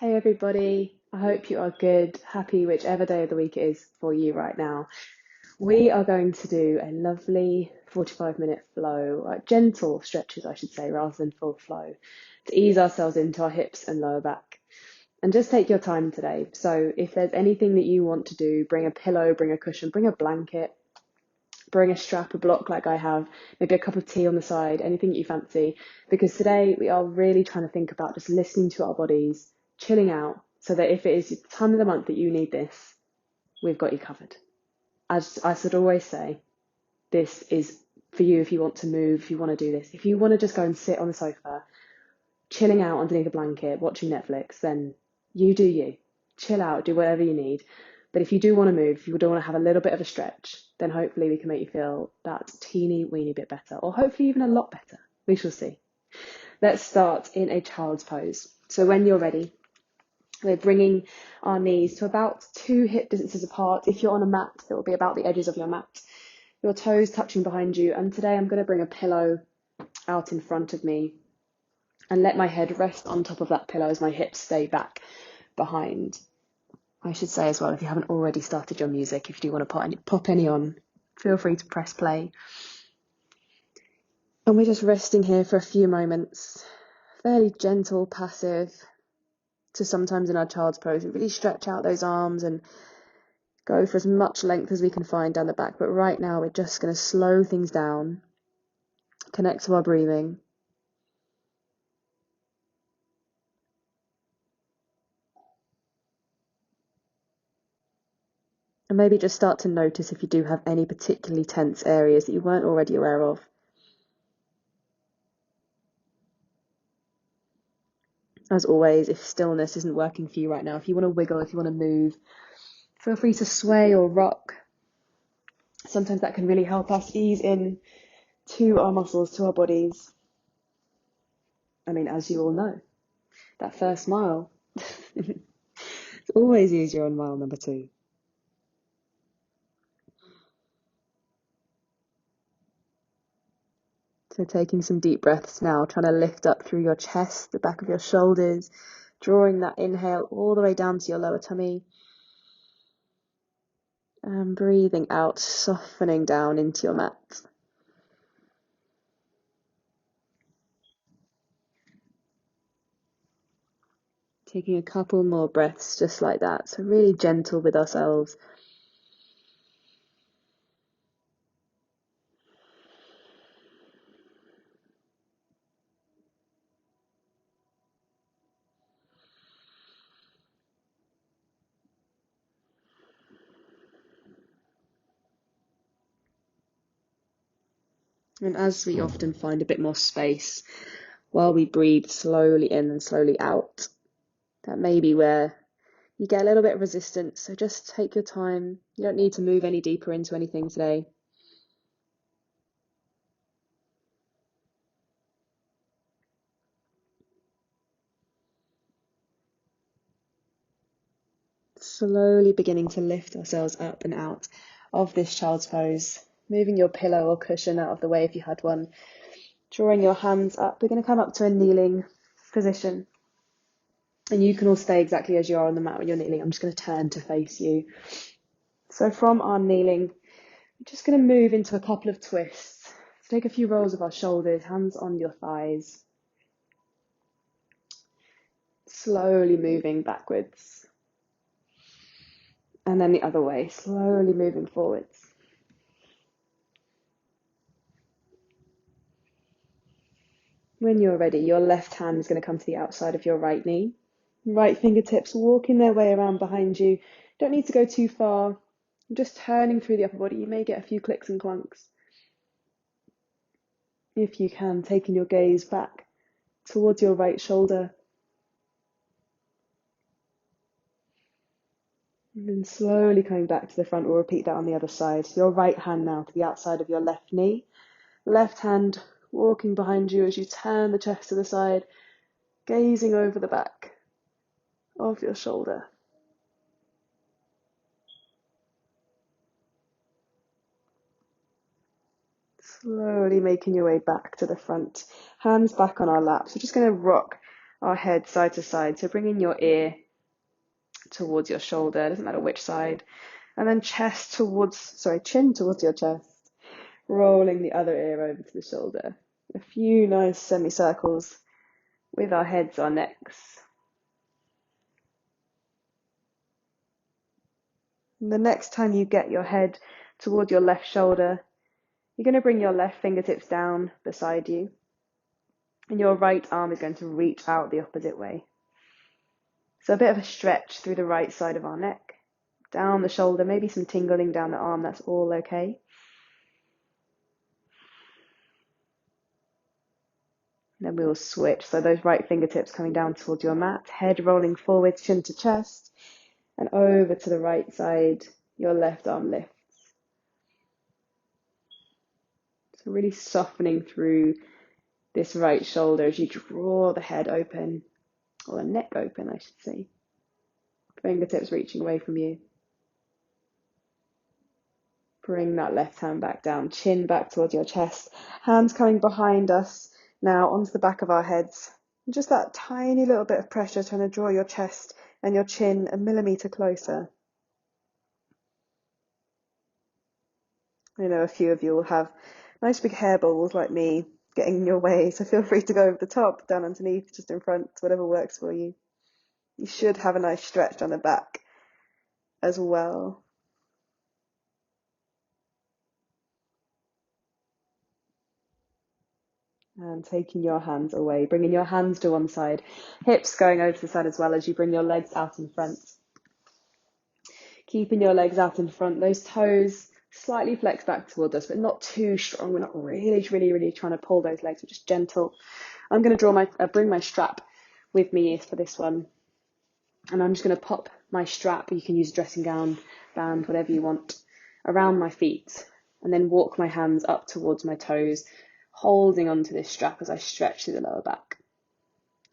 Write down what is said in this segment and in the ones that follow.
Hey everybody, I hope you are good, happy whichever day of the week it is for you right now. We are going to do a lovely 45-minute flow, gentle stretches, I should say, rather than full flow, to ease ourselves into our hips and lower back. And just take your time today. So if there's anything that you want to do, bring a pillow, bring a cushion, bring a blanket, bring a strap, a block like I have, maybe a cup of tea on the side, anything that you fancy, because today we are really trying to think about just listening to our bodies, chilling out, so that if it is the time of the month that you need this, we've got you covered. As I should always say, this is for you if you want to move, if you want to do this. If you want to just go and sit on the sofa, chilling out underneath a blanket, watching Netflix, then you do you. Chill out, do whatever you need. But if you do want to move, if you do want to have a little bit of a stretch, then hopefully we can make you feel that teeny weeny bit better, or hopefully even a lot better. We shall see. Let's start in a child's pose. So when you're ready, we're bringing our knees to about 2 hip distances apart. If you're on a mat, it will be about the edges of your mat. Your toes touching behind you. And today I'm going to bring a pillow out in front of me and let my head rest on top of that pillow as my hips stay back behind. I should say as well, if you haven't already started your music, if you do want to pop any on, feel free to press play. And we're just resting here for a few moments, fairly gentle, passive, to sometimes in our child's pose, we really stretch out those arms and go for as much length as we can find down the back. But right now we're just going to slow things down, connect to our breathing. And maybe just start to notice if you do have any particularly tense areas that you weren't already aware of. As always, if stillness isn't working for you right now, if you want to wiggle, if you want to move, feel free to sway or rock. Sometimes that can really help us ease in to our muscles, to our bodies. I mean, as you all know, that first mile, it's always easier on mile number 2. So taking some deep breaths now, trying to lift up through your chest, the back of your shoulders, drawing that inhale all the way down to your lower tummy. And breathing out, softening down into your mat. Taking a couple more breaths just like that. So really gentle with ourselves. And as we often find a bit more space while we breathe slowly in and slowly out, that may be where you get a little bit of resistance. So just take your time. You don't need to move any deeper into anything today. Slowly beginning to lift ourselves up and out of this child's pose, moving your pillow or cushion out of the way if you had one, drawing your hands up. We're going to come up to a kneeling position, and you can all stay exactly as you are on the mat when you're kneeling. I'm just going to turn to face you. So from our kneeling, we're just going to move into a couple of twists. So take a few rolls of our shoulders, hands on your thighs, slowly moving backwards. And then the other way, slowly moving forwards. When you're ready, your left hand is going to come to the outside of your right knee. Right fingertips walking their way around behind you. Don't need to go too far. Just turning through the upper body. You may get a few clicks and clunks. If you can, taking your gaze back towards your right shoulder. And then slowly coming back to the front. We'll repeat that on the other side. Your right hand now to the outside of your left knee. Left hand walking behind you as you turn the chest to the side, gazing over the back of your shoulder. Slowly making your way back to the front. Hands back on our laps. We're just going to rock our head side to side. So bringing your ear towards your shoulder, doesn't matter which side. And then chin towards your chest, rolling the other ear over to the shoulder. A few nice semicircles with our heads or necks. And the next time you get your head toward your left shoulder, you're going to bring your left fingertips down beside you, and your right arm is going to reach out the opposite way. So a bit of a stretch through the right side of our neck, down the shoulder, maybe some tingling down the arm, that's all okay. Then we will switch. So those right fingertips coming down towards your mat, head rolling forward, chin to chest, and over to the right side, your left arm lifts. So really softening through this right shoulder as you draw the head open, or the neck open, I should say. Fingertips reaching away from you. Bring that left hand back down, chin back towards your chest, hands coming behind us now onto the back of our heads. And just that tiny little bit of pressure trying to draw your chest and your chin a millimetre closer. I know a few of you will have nice big hair balls like me getting in your way, so feel free to go over the top, down underneath, just in front, whatever works for you. You should have a nice stretch on the back as well. And taking your hands away, bringing your hands to one side, hips going over to the side as well as you bring your legs out in front. Keeping your legs out in front, those toes slightly flex back towards us, but not too strong. We're not really trying to pull those legs, we're just gentle. I'm going to bring my strap with me for this one. And I'm just going to pop my strap, you can use a dressing gown, band, whatever you want, around my feet. And then walk my hands up towards my toes, holding onto this strap as I stretch through the lower back.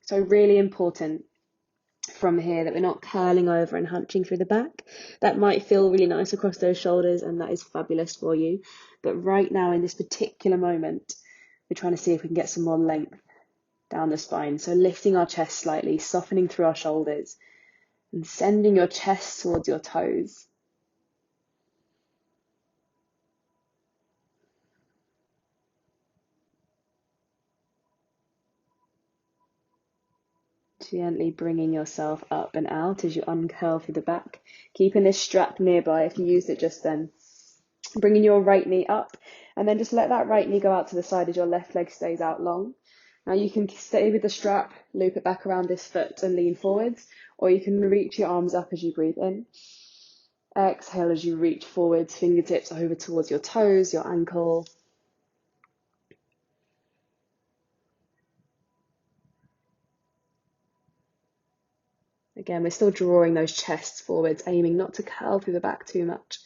So really important from here that we're not curling over and hunching through the back. That might feel really nice across those shoulders, and that is fabulous for you. But right now in this particular moment, we're trying to see if we can get some more length down the spine. So lifting our chest slightly, softening through our shoulders, and sending your chest towards your toes. Gently bringing yourself up and out as you uncurl through the back, keeping this strap nearby if you used it just then. Bringing your right knee up, and then just let that right knee go out to the side as your left leg stays out long. Now you can stay with the strap, loop it back around this foot and lean forwards, or you can reach your arms up as you breathe in. Exhale as you reach forwards, fingertips over towards your toes, your ankle. Again, we're still drawing those chests forwards, aiming not to curl through the back too much.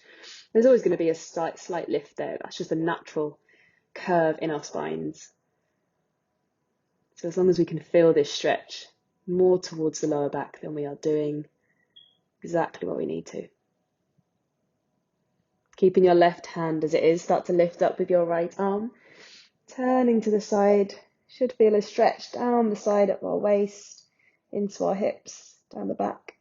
There's always going to be a slight lift there. That's just a natural curve in our spines. So as long as we can feel this stretch more towards the lower back, then we are doing exactly what we need to. Keeping your left hand as it is, start to lift up with your right arm. Turning to the side, should feel a stretch down the side of our waist, into our hips, down the back.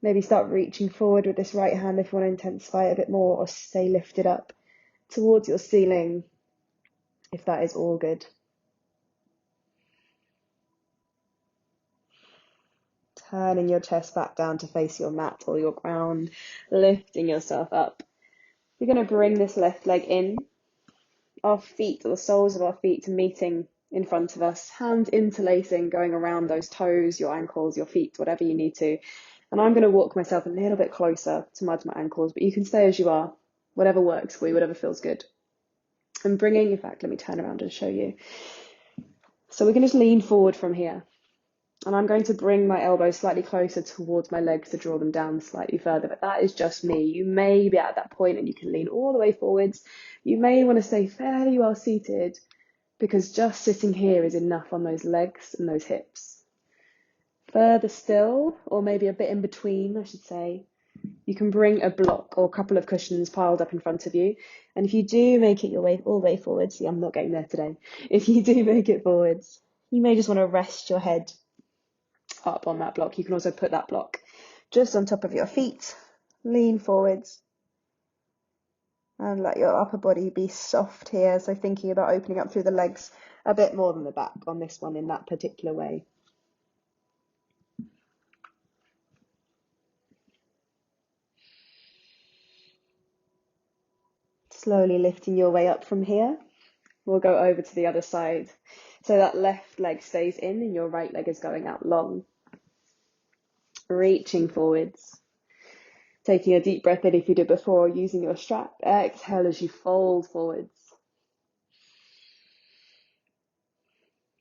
Maybe start reaching forward with this right hand if you want to intensify it a bit more, or stay lifted up towards your ceiling if that is all good. Turning your chest back down to face your mat or your ground, lifting yourself up. You're going to bring this left leg in, our feet or the soles of our feet meeting in front of us, hands interlacing, going around those toes, your ankles, your feet, whatever you need to. And I'm going to walk myself a little bit closer to my ankles, but you can stay as you are, whatever works for you, whatever feels good. And bringing, in fact, let me turn around and show you. So we're going to just lean forward from here. And I'm going to bring my elbows slightly closer towards my legs to draw them down slightly further, but that is just me. You may be at that point and you can lean all the way forwards. You may want to stay fairly well seated, because just sitting here is enough on those legs and those hips. Further still, or maybe a bit in between, I should say, you can bring a block or a couple of cushions piled up in front of you. And if you do make it your way all the way forwards, see, I'm not getting there today. If you do make it forwards, you may just want to rest your head up on that block. You can also put that block just on top of your feet. Lean forwards and let your upper body be soft here. So thinking about opening up through the legs a bit more than the back on this one in that particular way. Slowly lifting your way up from here. We'll go over to the other side. So that left leg stays in and your right leg is going out long. Reaching forwards. Taking a deep breath in if you did before, using your strap. Exhale as you fold forwards.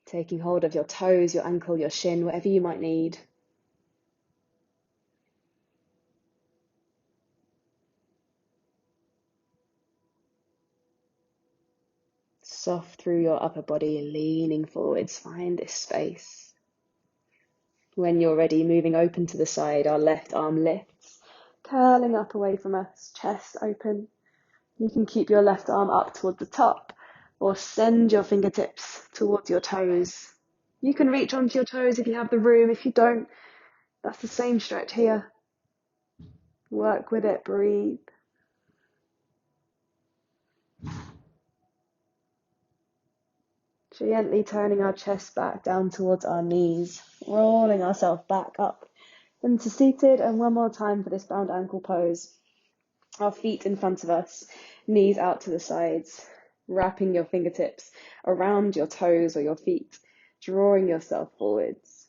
Taking hold of your toes, your ankle, your shin, whatever you might need. Soft through your upper body, leaning forwards. Find this space. When you're ready, moving open to the side, our left arm lifts, curling up away from us, chest open. You can keep your left arm up towards the top or send your fingertips towards your toes. You can reach onto your toes if you have the room. If you don't, that's the same stretch here. Work with it, breathe. Gently turning our chest back down towards our knees, rolling ourselves back up into seated, and one more time for this bound ankle pose. Our feet in front of us, knees out to the sides, wrapping your fingertips around your toes or your feet, drawing yourself forwards.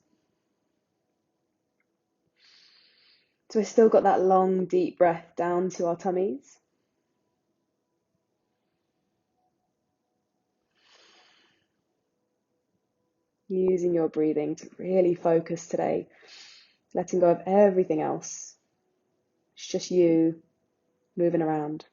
So we've still got that long, deep breath down to our tummies. Using your breathing to really focus today, letting go of everything else. It's just you moving around.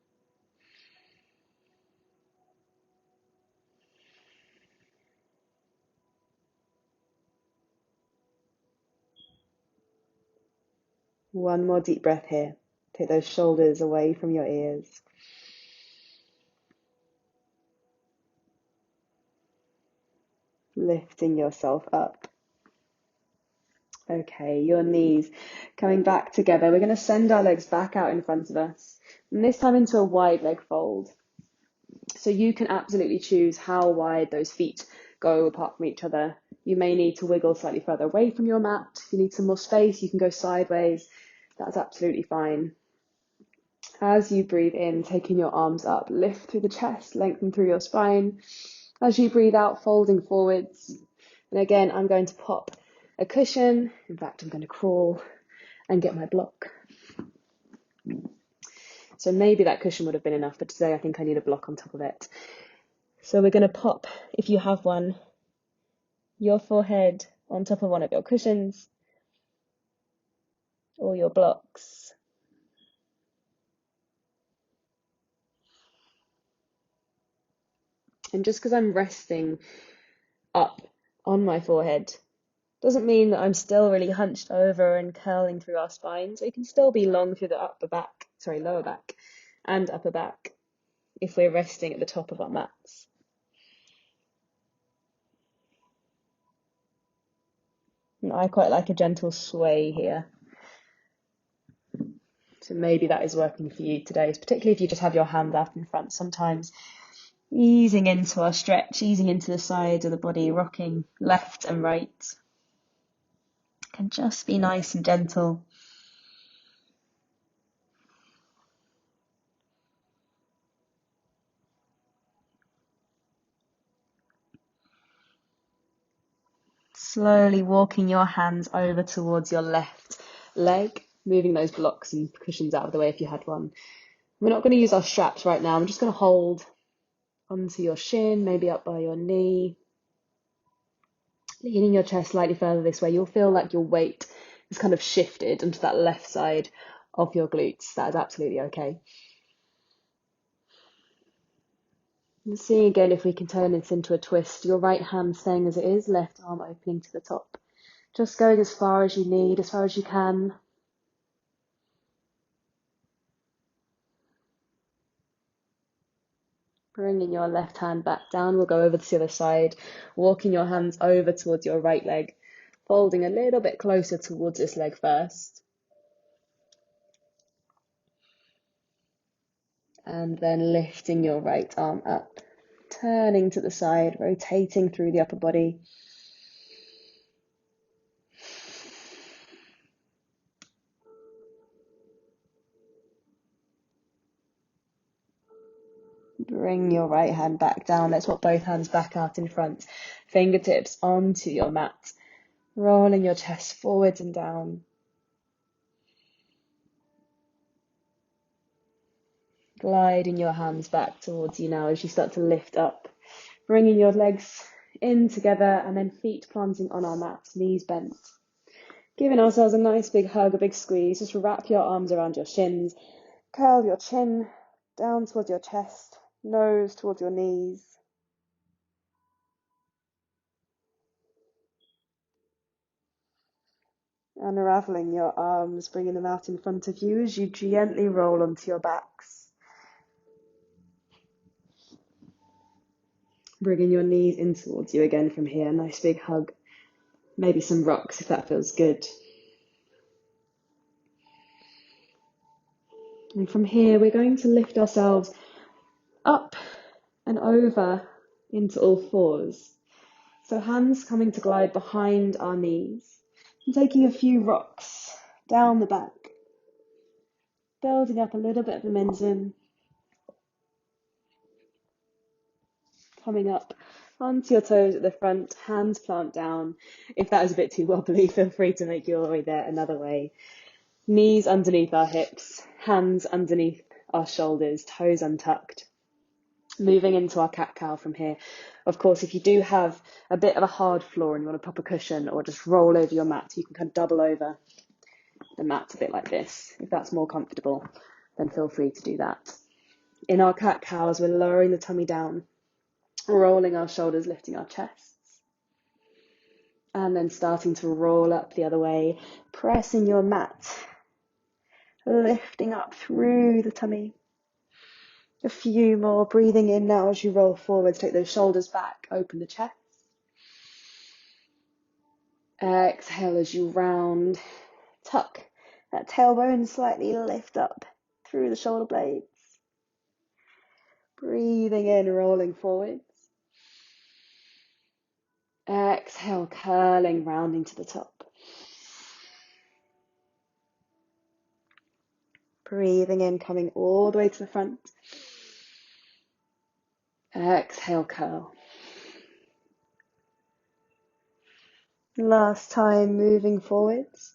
One more deep breath here. Take those shoulders away from your ears. Lifting yourself up. Okay, your knees coming back together. We're going to send our legs back out in front of us, and this time into a wide leg fold. So you can absolutely choose how wide those feet go apart from each other. You may need to wiggle slightly further away from your mat. If you need some more space, you can go sideways. That's absolutely fine. As you breathe in, taking your arms up, lift through the chest, lengthen through your spine. As you breathe out, folding forwards. And again, I'm going to pop a cushion. In fact, I'm going to crawl and get my block. So maybe that cushion would have been enough, but today I think I need a block on top of it. So we're going to pop, if you have one, your forehead on top of one of your cushions or your blocks. And just because I'm resting up on my forehead doesn't mean that I'm still really hunched over and curling through our spine. So you can still be long through the lower back and upper back if we're resting at the top of our mats. And I quite like a gentle sway here. So maybe that is working for you today, particularly if you just have your hands out in front. Sometimes easing into our stretch, easing into the sides of the body, rocking left and right. Can just be nice and gentle. Slowly walking your hands over towards your left leg, moving those blocks and cushions out of the way if you had one. We're not going to use our straps right now. I'm just going to hold onto your shin, maybe up by your knee. Leaning your chest slightly further this way, you'll feel like your weight is kind of shifted onto that left side of your glutes. That is absolutely okay. And seeing again if we can turn this into a twist. Your right hand staying as it is, left arm opening to the top. Just going as far as you need, as far as you can. Bringing your left hand back down. We'll go over to the other side, walking your hands over towards your right leg, folding a little bit closer towards this leg first, and then lifting your right arm up, turning to the side, rotating through the upper body. Bring your right hand back down. Let's swap both hands back out in front. Fingertips onto your mat. Rolling your chest forwards and down. Gliding your hands back towards you now as you start to lift up. Bringing your legs in together and then feet planting on our mat, knees bent. Giving ourselves a nice big hug, a big squeeze. Just wrap your arms around your shins. Curl your chin down towards your chest, nose towards your knees. Unraveling your arms, bringing them out in front of you as you gently roll onto your backs. Bringing your knees in towards you again from here. Nice big hug. Maybe some rocks if that feels good. And from here, we're going to lift ourselves up and over into all fours. So hands coming to glide behind our knees. And taking a few rocks down the back. Building up a little bit of momentum. Coming up onto your toes at the front, hands plant down. If that is a bit too wobbly, feel free to make your way there another way. Knees underneath our hips, hands underneath our shoulders, toes untucked. Moving into our cat-cow from here. Of course, if you do have a bit of a hard floor and you want to pop a cushion or just roll over your mat, you can kind of double over the mat a bit like this. If that's more comfortable, then feel free to do that. In our cat-cows, we're lowering the tummy down, rolling our shoulders, lifting our chests. And then starting to roll up the other way, pressing your mat, lifting up through the tummy. A few more, breathing in now as you roll forwards, take those shoulders back, open the chest. Exhale as you round, tuck that tailbone, slightly lift up through the shoulder blades. Breathing in, rolling forwards. Exhale, curling, rounding to the top. Breathing in, coming all the way to the front. Exhale, curl. Last time, moving forwards.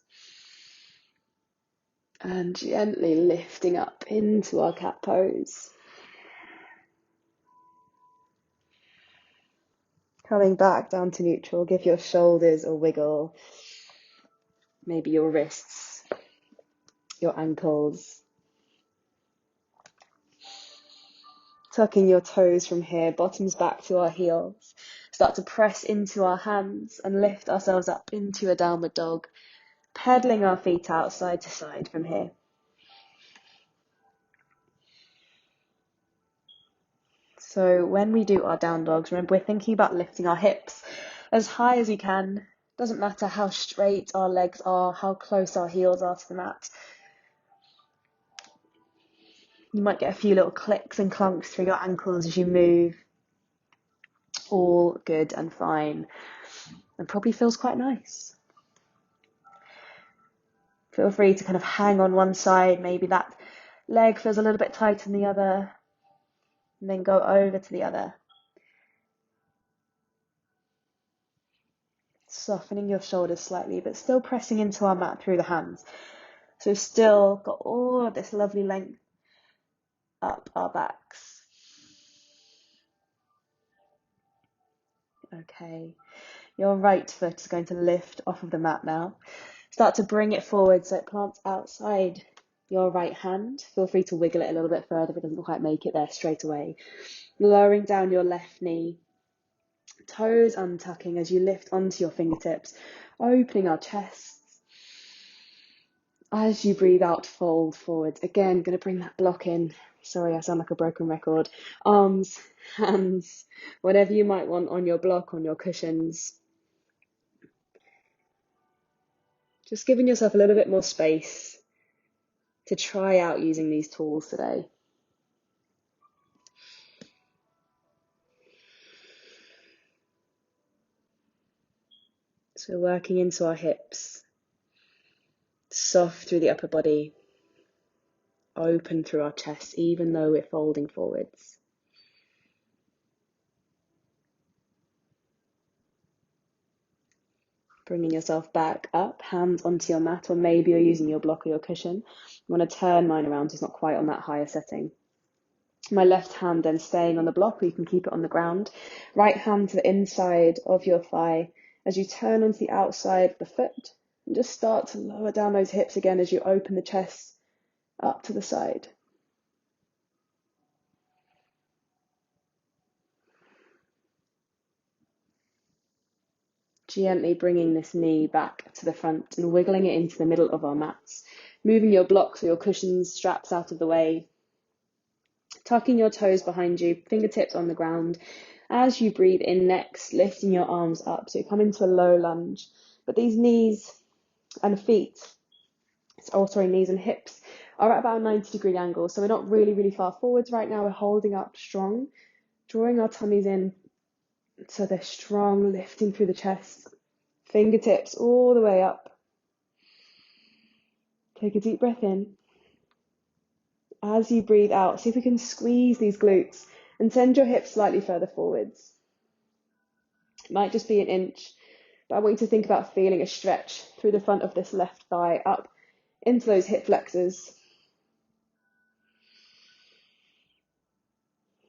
And gently lifting up into our cat pose. Coming back down to neutral, give your shoulders a wiggle. Maybe your wrists, your ankles. Tucking your toes from here, bottoms back to our heels. Start to press into our hands and lift ourselves up into a downward dog. Pedaling our feet out side to side from here. So when we do our down dogs, remember we're thinking about lifting our hips as high as we can. Doesn't matter how straight our legs are, how close our heels are to the mat. You might get a few little clicks and clunks through your ankles as you move. All good and fine. And probably feels quite nice. Feel free to kind of hang on one side. Maybe that leg feels a little bit tight than the other. And then go over to the other. Softening your shoulders slightly, but still pressing into our mat through the hands. So still got all of this lovely length up our backs. Okay, your right foot is going to lift off of the mat now. Start to bring it forward so it plants outside your right hand. Feel free to wiggle it a little bit further if it doesn't quite make it there straight away. Lowering down your left knee. Toes untucking as you lift onto your fingertips. Opening our chests. As you breathe out, fold forwards. Again, going to bring that block in. Sorry, I sound like a broken record. Arms, hands, whatever you might want on your block, on your cushions. Just giving yourself a little bit more space to try out using these tools today. So we're working into our hips, soft through the upper body, open through our chest, even though we're folding forwards. Bringing yourself back up, hands onto your mat, or maybe you're using your block or your cushion. I'm going to turn mine around so it's not quite on that higher setting. My left hand then staying on the block, or you can keep it on the ground. Right hand to the inside of your thigh as you turn onto the outside of the foot, and just start to lower down those hips again as you open the chest up to the side. Gently bringing this knee back to the front and wiggling it into the middle of our mats. Moving your blocks or your cushions, straps out of the way. Tucking your toes behind you, fingertips on the ground. As you breathe in next, lifting your arms up. So you come into a low lunge. But these knees and feet, knees and hips are at about a 90-degree angle. So we're not really far forwards right now. We're holding up strong, drawing our tummies in so they're strong, lifting through the chest. Fingertips all the way up. Take a deep breath in. As you breathe out, see if we can squeeze these glutes and send your hips slightly further forwards. It might just be an inch, but I want you to think about feeling a stretch through the front of this left thigh up into those hip flexors.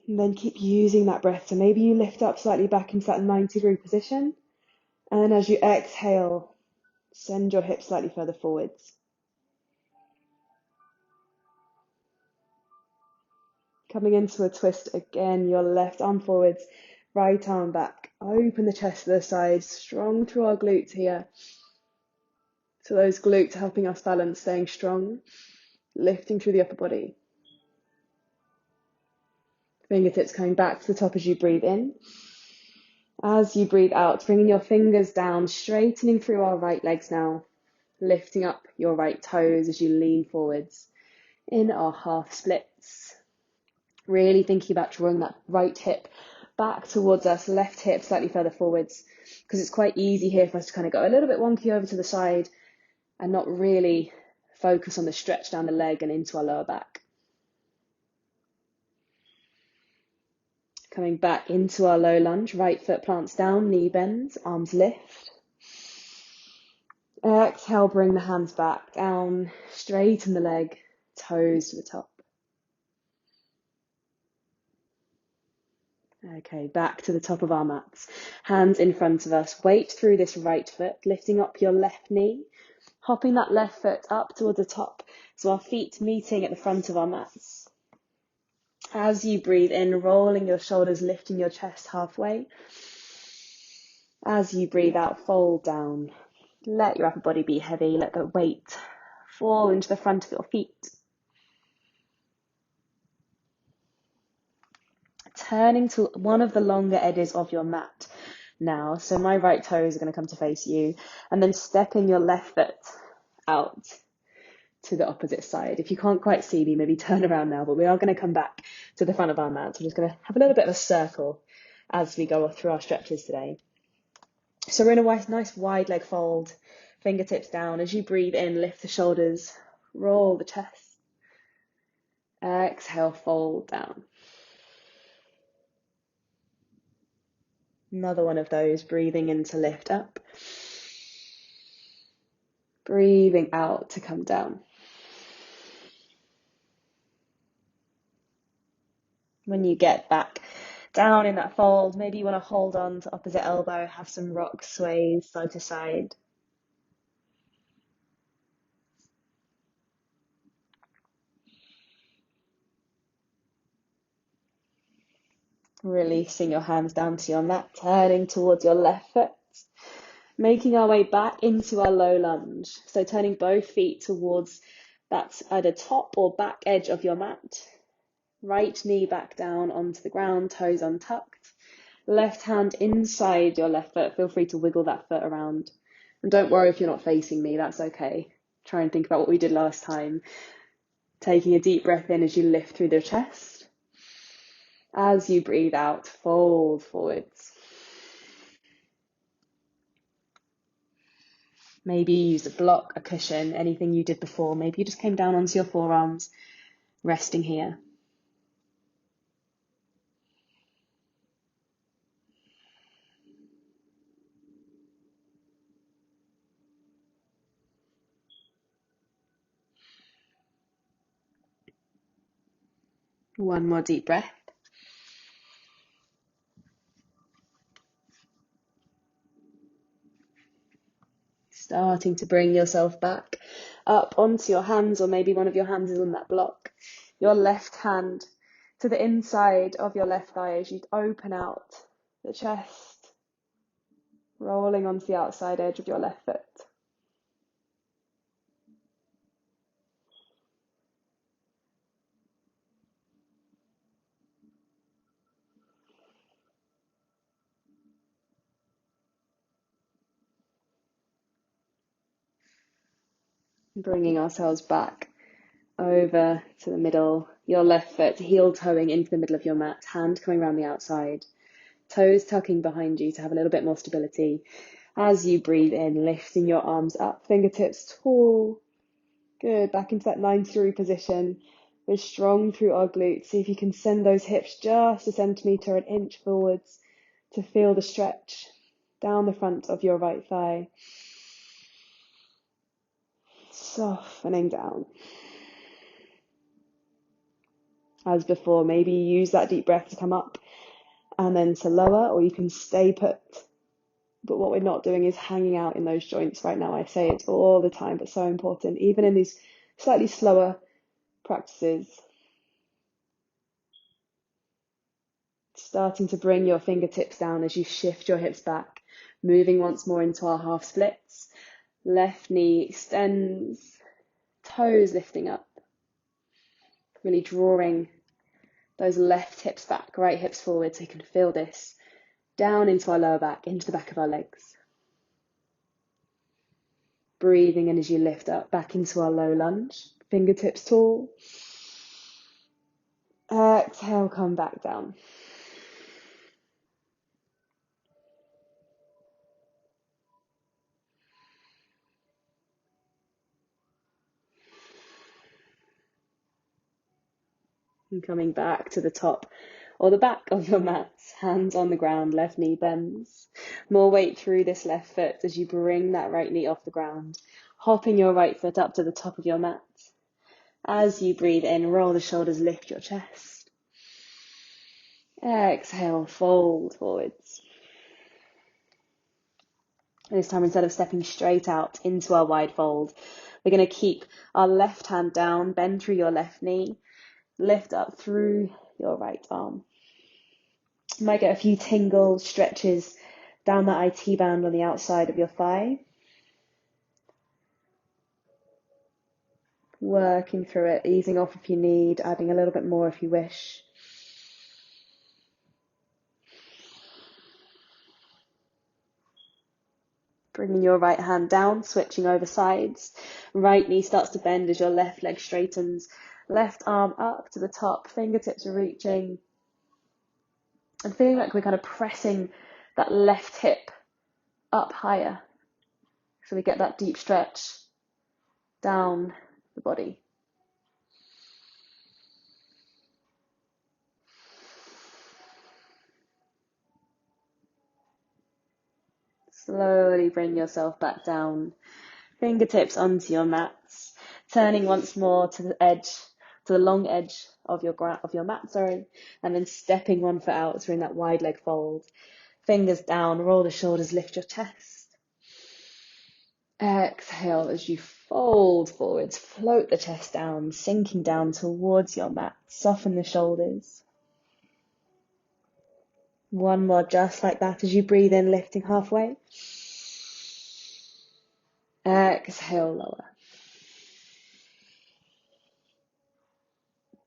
And then keep using that breath. So maybe you lift up slightly back into that 90-degree position. And then as you exhale, send your hips slightly further forwards. Coming into a twist again, your left arm forwards, right arm back. Open the chest to the side, strong through our glutes here. So those glutes helping us balance, staying strong, lifting through the upper body. Fingertips coming back to the top as you breathe in. As you breathe out, bringing your fingers down, straightening through our right legs now, lifting up your right toes as you lean forwards in our half splits. Really thinking about drawing that right hip back towards us, left hip slightly further forwards, because it's quite easy here for us to kind of go a little bit wonky over to the side and not really focus on the stretch down the leg and into our lower back. Coming back into our low lunge, right foot plants down, knee bends, arms lift. Exhale, bring the hands back down, straighten the leg, toes to the top. Okay, back to the top of our mats. Hands in front of us, weight through this right foot, lifting up your left knee, hopping that left foot up towards the top, so our feet meeting at the front of our mats. As you breathe in, rolling your shoulders, lifting your chest halfway. As you breathe out, fold down. Let your upper body be heavy. Let the weight fall into the front of your feet. Turning to one of the longer edges of your mat now. So my right toes are going to come to face you. And then stepping your left foot out to the opposite side. If you can't quite see me, maybe turn around now. But we are going to come back to the front of our mat. So we're just going to have a little bit of a circle as we go through our stretches today. So we're in a nice wide leg fold, fingertips down. As you breathe in, lift the shoulders, roll the chest. Exhale, fold down. Another one of those, breathing in to lift up. Breathing out to come down. When you get back down in that fold, maybe you want to hold on to opposite elbow, have some rock sways side to side. Releasing your hands down to your mat, turning towards your left foot. Making our way back into our low lunge. So turning both feet towards that either top or back edge of your mat. Right knee back down onto the ground, toes untucked. Left hand inside your left foot. Feel free to wiggle that foot around. And don't worry if you're not facing me, that's okay. Try and think about what we did last time. Taking a deep breath in as you lift through the chest. As you breathe out, fold forwards. Maybe use a block, a cushion, anything you did before. Maybe you just came down onto your forearms, resting here. One more deep breath. Starting to bring yourself back up onto your hands, or maybe one of your hands is on that block. Your left hand to the inside of your left thigh as you open out the chest, rolling onto the outside edge of your left foot. Bringing ourselves back over to the middle, your left foot heel toeing into the middle of your mat, hand coming around the outside, toes tucking behind you to have a little bit more stability. As you breathe in, lifting your arms up, fingertips tall. Good, back into that 90-degree position. We're strong through our glutes. See if you can send those hips just a centimetre, an inch forwards to feel the stretch down the front of your right thigh. Softening down. As before, maybe use that deep breath to come up and then to lower, or you can stay put. But what we're not doing is hanging out in those joints right now. I say it all the time, but so important, even in these slightly slower practices. Starting to bring your fingertips down as you shift your hips back, moving once more into our half splits. Left knee extends, toes lifting up, really drawing those left hips back, right hips forward, so you can feel this down into our lower back, into the back of our legs. Breathing in as you lift up, back into our low lunge, fingertips tall. Exhale, come back down. And coming back to the top or the back of your mats, hands on the ground, left knee bends. More weight through this left foot as you bring that right knee off the ground, hopping your right foot up to the top of your mat. As you breathe in, roll the shoulders, lift your chest. Exhale, fold forwards. And this time, instead of stepping straight out into our wide fold, we're going to keep our left hand down, bend through your left knee, lift up through your right arm. You might get a few tingles, stretches down that IT band on the outside of your thigh. Working through it, easing off if you need, adding a little bit more if you wish. Bringing your right hand down, switching over sides. Right knee starts to bend as your left leg straightens. Left arm up to the top, fingertips are reaching. And feeling like we're kind of pressing that left hip up higher. So we get that deep stretch down the body. Slowly bring yourself back down. Fingertips onto your mats. Turning once more to the edge, to the long edge of your mat, and then stepping one foot out, so we're in that wide leg fold. Fingers down, roll the shoulders, lift your chest. Exhale as you fold forwards, float the chest down, sinking down towards your mat. Soften the shoulders. One more just like that as you breathe in, lifting halfway. Exhale, lower.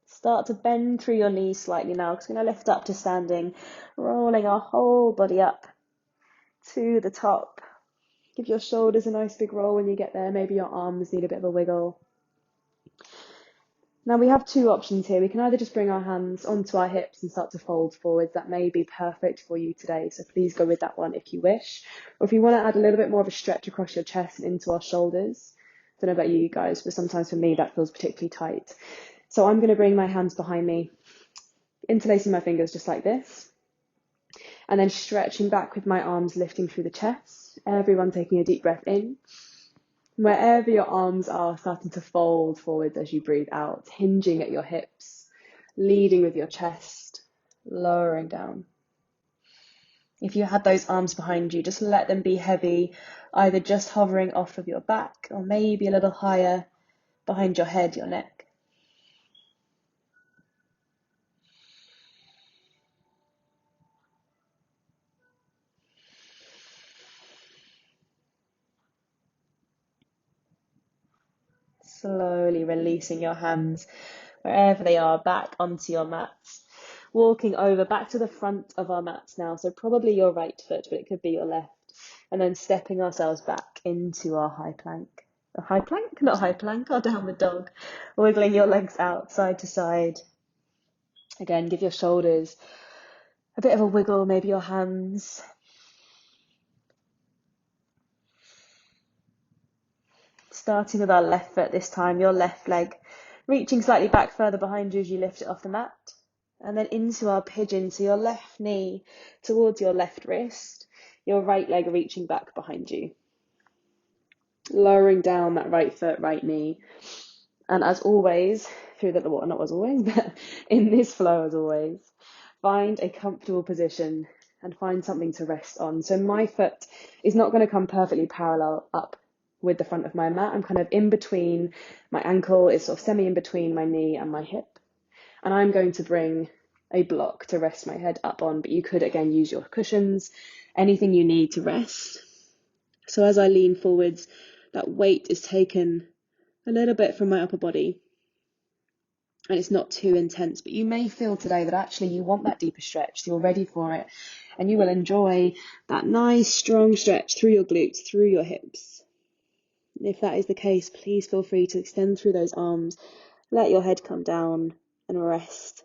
Start to bend through your knees slightly now, because we're going to lift up to standing, rolling our whole body up to the top. Give your shoulders a nice big roll when you get there. Maybe your arms need a bit of a wiggle. Now we have two options here. We can either just bring our hands onto our hips and start to fold forwards. That may be perfect for you today, so please go with that one if you wish. Or if you want to add a little bit more of a stretch across your chest and into our shoulders. I don't know about you guys, but sometimes for me that feels particularly tight. So I'm going to bring my hands behind me, interlacing my fingers just like this. And then stretching back with my arms lifting through the chest. Everyone taking a deep breath in. Wherever your arms are, starting to fold forwards as you breathe out, hinging at your hips, leading with your chest, lowering down. If you had those arms behind you, just let them be heavy, either just hovering off of your back or maybe a little higher behind your head, your neck. Slowly releasing your hands wherever they are back onto your mats. Walking over back to the front of our mats now, so probably your right foot, but it could be your left. And then stepping ourselves back into our high plank. A high plank? Not high plank, our downward dog. Wiggling your legs out side to side. Again, give your shoulders a bit of a wiggle, maybe your hands. Starting with our left foot this time, your left leg reaching slightly back further behind you as you lift it off the mat. And then into our pigeon, so your left knee towards your left wrist, your right leg reaching back behind you. Lowering down that right foot, right knee. And as always, through the water, not as always, but in this flow as always, find a comfortable position and find something to rest on. So my foot is not going to come perfectly parallel up with the front of my mat. I'm kind of in between, my ankle is sort of semi in between my knee and my hip. And I'm going to bring a block to rest my head up on, but you could again use your cushions, anything you need to rest. So as I lean forwards, that weight is taken a little bit from my upper body and it's not too intense, but you may feel today that actually you want that deeper stretch, so you're ready for it, and you will enjoy that nice strong stretch through your glutes, through your hips. And if that is the case, please feel free to extend through those arms, let your head come down and rest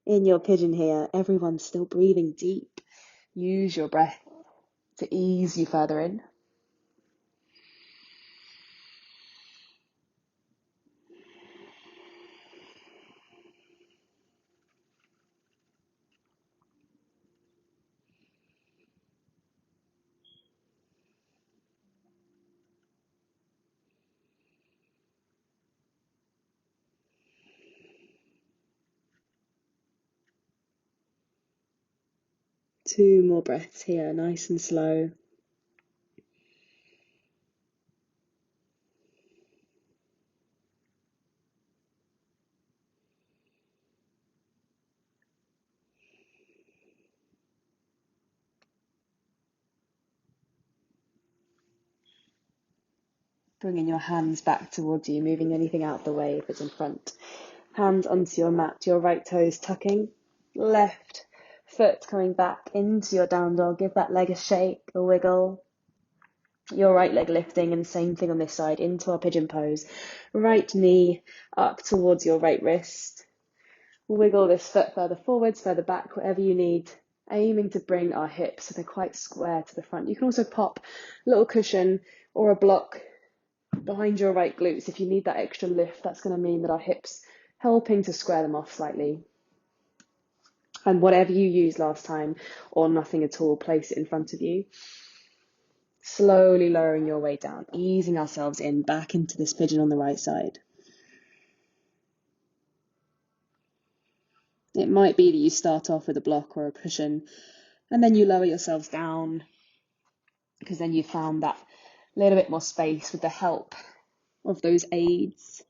in your pigeon here. Everyone's still breathing deep. Use your breath to ease you further in. Two more breaths here, nice and slow. Bringing your hands back towards you, moving anything out of the way if it's in front. Hands onto your mat, your right toes tucking, left foot coming back into your down dog. Give that leg a shake, a wiggle. Your right leg lifting, and same thing on this side, into our pigeon pose. Right knee up towards your right wrist. Wiggle this foot further forwards, further back, whatever you need. Aiming to bring our hips so they're quite square to the front. You can also pop a little cushion or a block behind your right glutes. If you need that extra lift, that's going to mean that our hips helping to square them off slightly. And whatever you used last time or nothing at all, place it in front of you. Slowly lowering your weight down, easing ourselves in back into this pigeon on the right side. It might be that you start off with a block or a cushion and then you lower yourselves down because then you found that little bit more space with the help of those aids.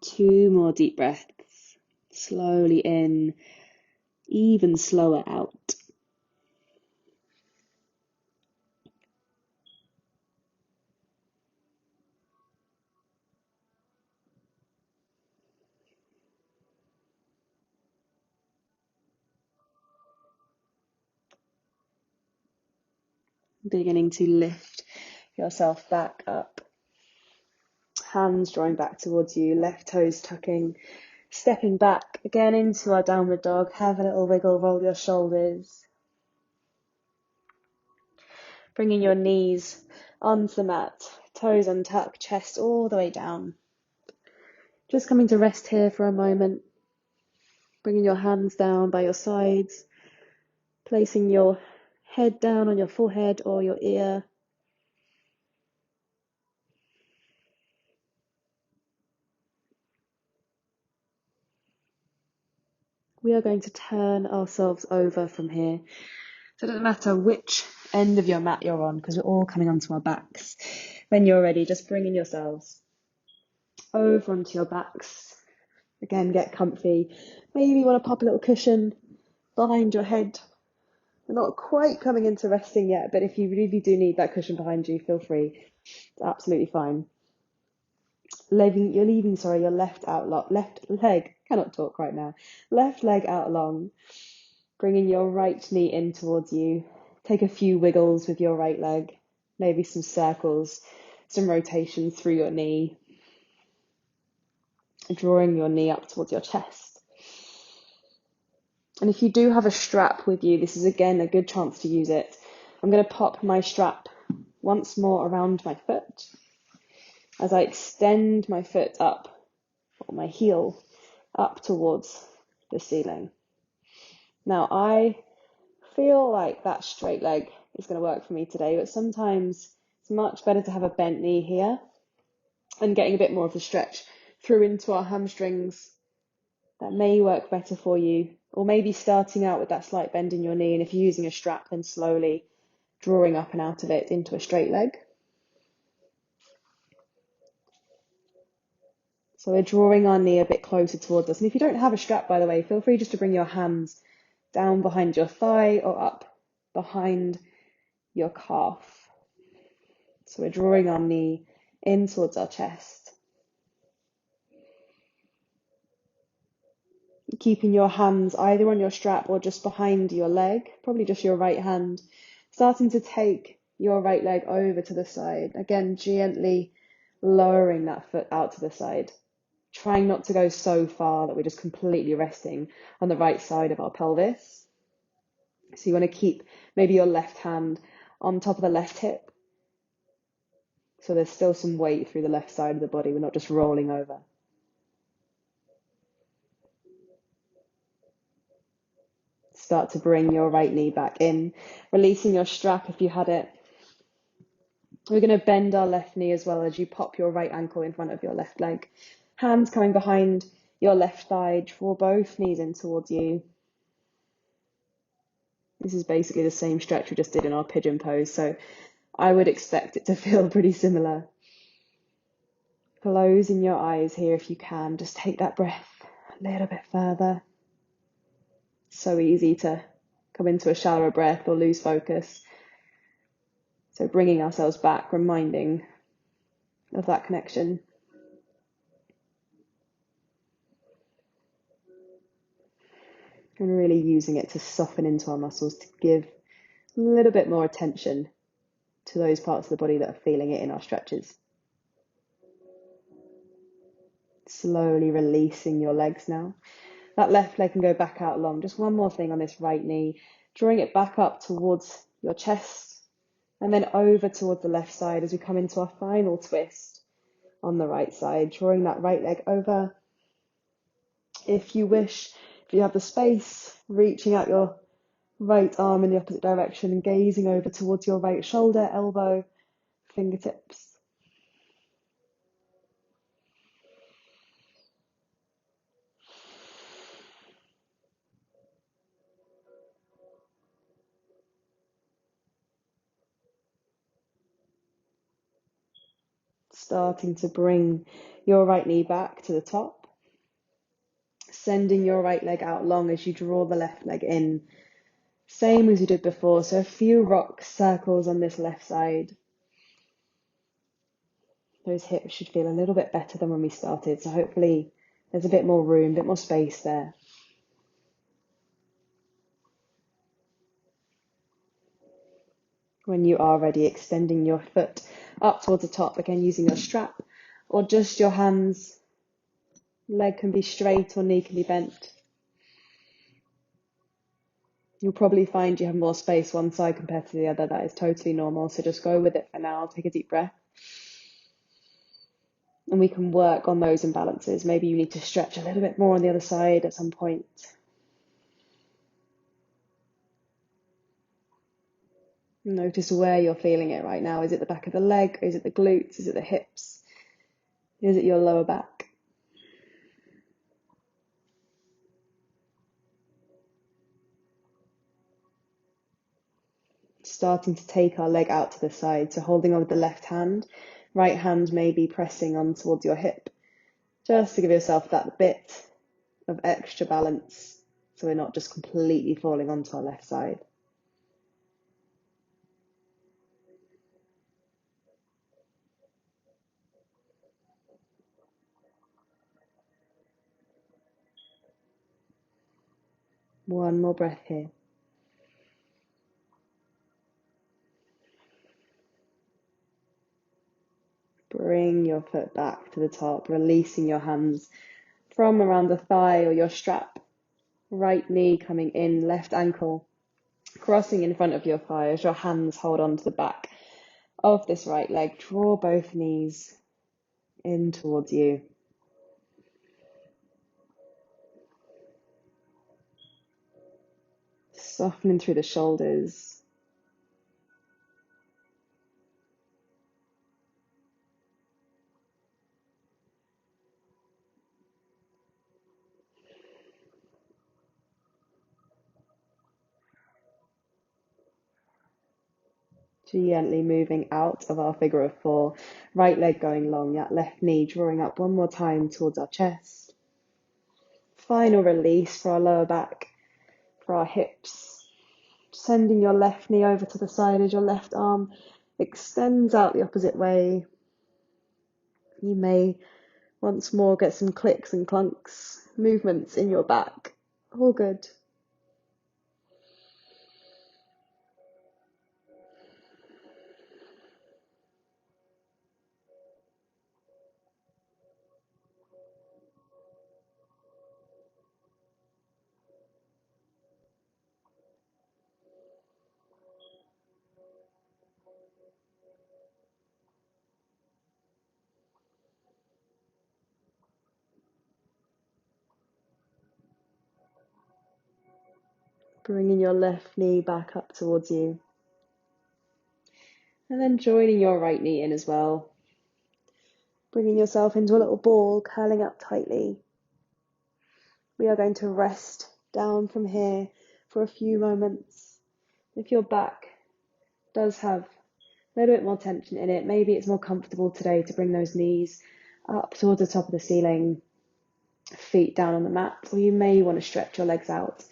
Two more deep breaths, slowly in even slower out. Beginning to lift yourself back up. Hands drawing back towards you, left toes tucking, stepping back again into our downward dog. Have a little wiggle, roll your shoulders. Bringing your knees onto the mat, toes untucked, chest all the way down. Just coming to rest here for a moment. Bringing your hands down by your sides, placing your head down on your forehead or your ear. We are going to turn ourselves over from here. So it doesn't matter which end of your mat you're on, because we're all coming onto our backs. When you're ready, just bringing yourselves over onto your backs. Again, get comfy. Maybe you want to pop a little cushion behind your head. We're not quite coming into resting yet, but if you really do need that cushion behind you, feel free. It's absolutely fine. You're leaving your left leg, cannot talk right now. Left leg out long, bringing your right knee in towards you. Take a few wiggles with your right leg, maybe some circles, some rotation through your knee, drawing your knee up towards your chest. And if you do have a strap with you, this is again a good chance to use it. I'm going to pop my strap once more around my foot as I extend my foot up, or my heel, up towards the ceiling. Now, I feel like that straight leg is going to work for me today, but sometimes it's much better to have a bent knee here and getting a bit more of the stretch through into our hamstrings. That may work better for you, or maybe starting out with that slight bend in your knee, and if you're using a strap, then slowly drawing up and out of it into a straight leg. So we're drawing our knee a bit closer towards us. And if you don't have a strap, by the way, feel free just to bring your hands down behind your thigh or up behind your calf. So we're drawing our knee in towards our chest. Keeping your hands either on your strap or just behind your leg, probably just your right hand. Starting to take your right leg over to the side. Again, gently lowering that foot out to the side. Trying not to go so far that we're just completely resting on the right side of our pelvis. So you want to keep maybe your left hand on top of the left hip. So there's still some weight through the left side of the body. We're not just rolling over. Start to bring your right knee back in, releasing your strap if you had it. We're going to bend our left knee as well as you pop your right ankle in front of your left leg. Hands coming behind your left thigh, draw both knees in towards you. This is basically the same stretch we just did in our pigeon pose, so I would expect it to feel pretty similar. Closing your eyes here if you can, just take that breath a little bit further. So easy to come into a shallower breath or lose focus. So bringing ourselves back, reminding of that connection. And really using it to soften into our muscles, to give a little bit more attention to those parts of the body that are feeling it in our stretches. Slowly releasing your legs now. That left leg can go back out long. Just one more thing on this right knee, drawing it back up towards your chest and then over towards the left side as we come into our final twist on the right side, drawing that right leg over. If you wish, if you have the space, reaching out your right arm in the opposite direction and gazing over towards your right shoulder, elbow, fingertips. Starting to bring your right knee back to the top. Sending your right leg out long as you draw the left leg in. Same as you did before, so a few rock circles on this left side. Those hips should feel a little bit better than when we started, so hopefully there's a bit more room, a bit more space there. When you are ready, extending your foot up towards the top, again using your strap or just your hands. Leg can be straight or knee can be bent. You'll probably find you have more space one side compared to the other. That is totally normal, so just go with it for now. Take a deep breath. And we can work on those imbalances. Maybe you need to stretch a little bit more on the other side at some point. Notice where you're feeling it right now. Is it the back of the leg? Is it the glutes? Is it the hips? Is it your lower back? Starting to take our leg out to the side. So holding on with the left hand, right hand may be pressing on towards your hip, just to give yourself that bit of extra balance so we're not just completely falling onto our left side. One more breath here. Bring your foot back to the top, releasing your hands from around the thigh or your strap. Right knee coming in, left ankle crossing in front of your thigh as your hands hold on to the back of this right leg. Draw both knees in towards you. Softening through the shoulders. Gently moving out of our figure of four. Right leg going long, that left knee drawing up one more time towards our chest. Final release for our lower back, for our hips. Sending your left knee over to the side as your left arm extends out the opposite way. You may once more get some clicks and clunks, movements in your back. All good. Bringing your left knee back up towards you. And then joining your right knee in as well. Bringing yourself into a little ball, curling up tightly. We are going to rest down from here for a few moments. If your back does have a little bit more tension in it, maybe it's more comfortable today to bring those knees up towards the top of the ceiling, feet down on the mat, or you may want to stretch your legs out.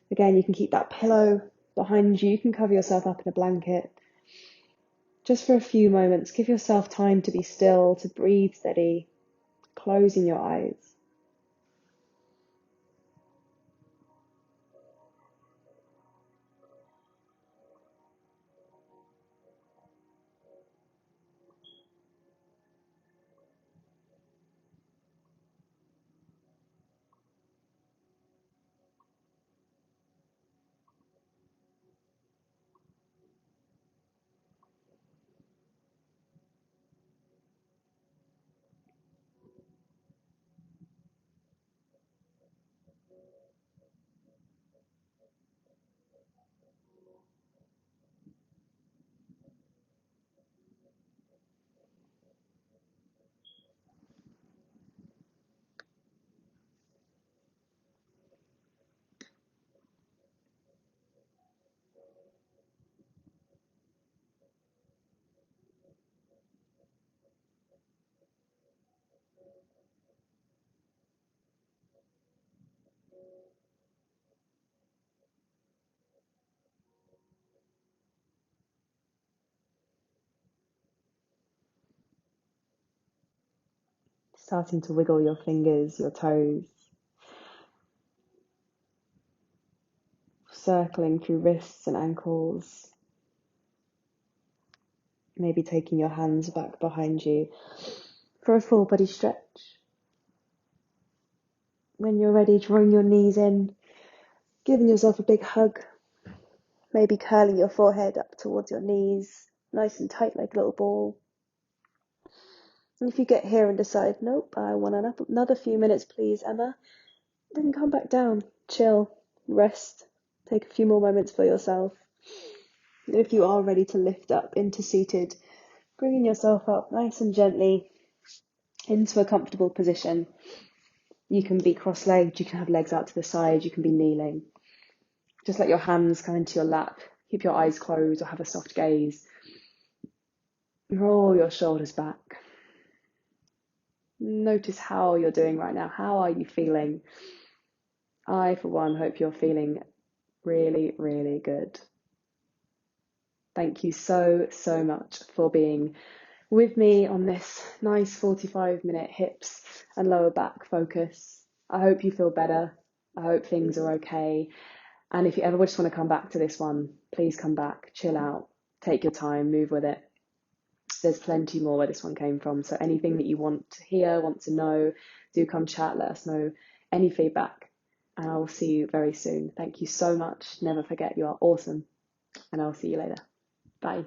Again, you can keep that pillow behind you. You can cover yourself up in a blanket. Just for a few moments, give yourself time to be still, to breathe steady, closing your eyes. starting to wiggle your fingers, your toes, circling through wrists and ankles, maybe taking your hands back behind you for a full body stretch. When you're ready, drawing your knees in, giving yourself a big hug, maybe curling your forehead up towards your knees, nice and tight like a little ball. And if you get here and decide, nope, I want another few minutes, please, Emma, then come back down, chill, rest, take a few more moments for yourself. And if you are ready to lift up into seated, bringing yourself up nice and gently into a comfortable position. You can be cross-legged, you can have legs out to the side, you can be kneeling. Just let your hands come into your lap. Keep your eyes closed or have a soft gaze. Roll your shoulders back. Notice how you're doing right now. How are you feeling? I, for one, hope you're feeling really, really good. Thank you so, so much for being with me on this nice 45-minute hips and lower back focus. I hope you feel better. I hope things are okay. And if you ever just want to come back to this one, please come back, chill out, take your time, move with it. There's plenty more where this one came from. So anything that you want to hear, want to know, do come chat, let us know any feedback. And I will see you very soon. Thank you so much. Never forget you are awesome. And I'll see you later. Bye.